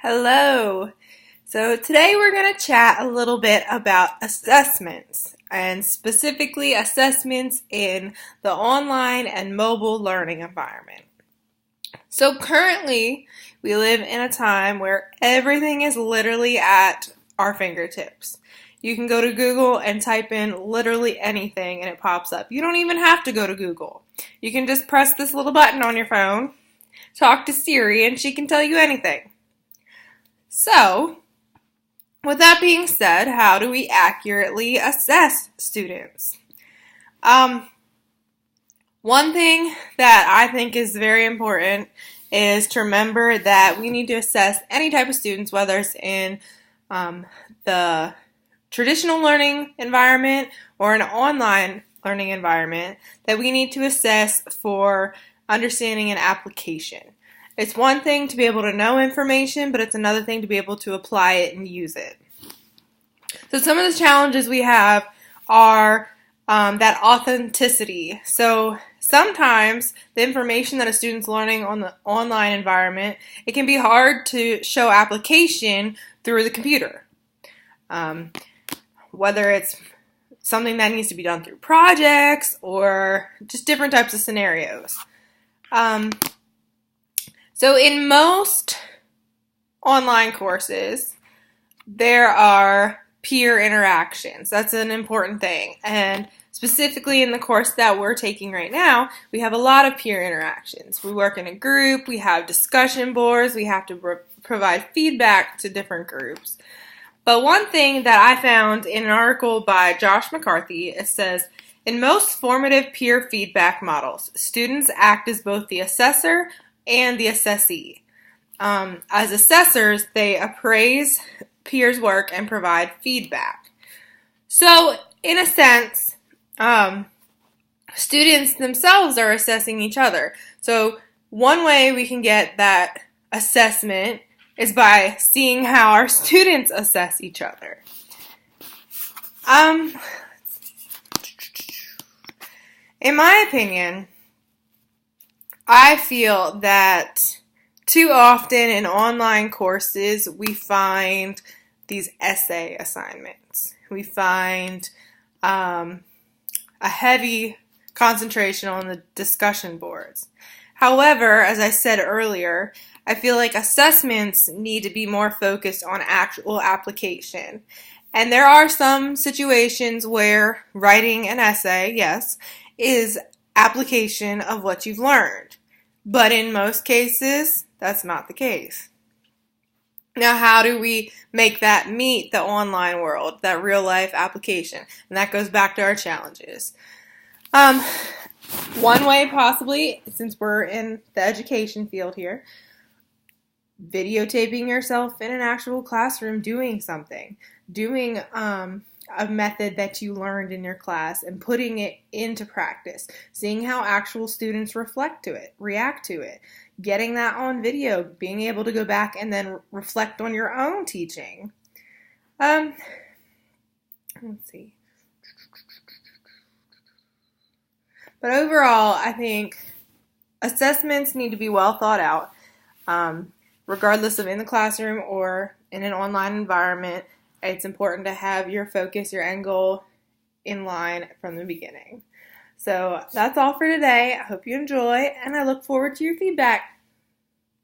Hello. So today we're going to chat a little bit about assessments and specifically assessments in the online and mobile learning environment. So currently we live in a time where everything is literally at our fingertips. You can go to Google and type in literally anything and it pops up. You don't even have to go to Google. You can just press this little button on your phone, talk to Siri, and she can tell you anything. So, with that being said, how do we accurately assess students? One thing that I think is very important is to remember that we need to assess any type of students, whether it's in the traditional learning environment or an online learning environment, that we need to assess for understanding and application. It's one thing to be able to know information, but it's another thing to be able to apply it and use it. So some of the challenges we have are that authenticity. So sometimes the information that a student's learning on the online environment, it can be hard to show application through the computer. Whether it's something that needs to be done through projects or just different types of scenarios. So in most online courses, there are peer interactions. That's an important thing. And specifically in the course that we're taking right now, we have a lot of peer interactions. We work in a group, we have discussion boards, we have to provide feedback to different groups. But one thing that I found in an article by Josh McCarthy, it says, in most formative peer feedback models, students act as both the assessor and the assessee. As assessors, they appraise peers' work and provide feedback. So, in a sense, students themselves are assessing each other. So, one way we can get that assessment is by seeing how our students assess each other. In my opinion, I feel that too often in online courses we find these essay assignments. We find a heavy concentration on the discussion boards. However, as I said earlier, I feel like assessments need to be more focused on actual application. And there are some situations where writing an essay, yes, is application of what you've learned. But in most cases, that's not the case. Now, how do we make that meet the online world, that real life application? And that goes back to our challenges. One way possibly, since we're in the education field here, videotaping yourself in an actual classroom doing something, doing a method that you learned in your class and putting it into practice, seeing how actual students react to it, getting that on video, being able to go back and then reflect on your own teaching. Let's see. But overall, I think assessments need to be well thought out, regardless of in the classroom or in an online environment. It's important to have your focus, your end goal in line from the beginning. So that's all for today. I hope you enjoy, and I look forward to your feedback.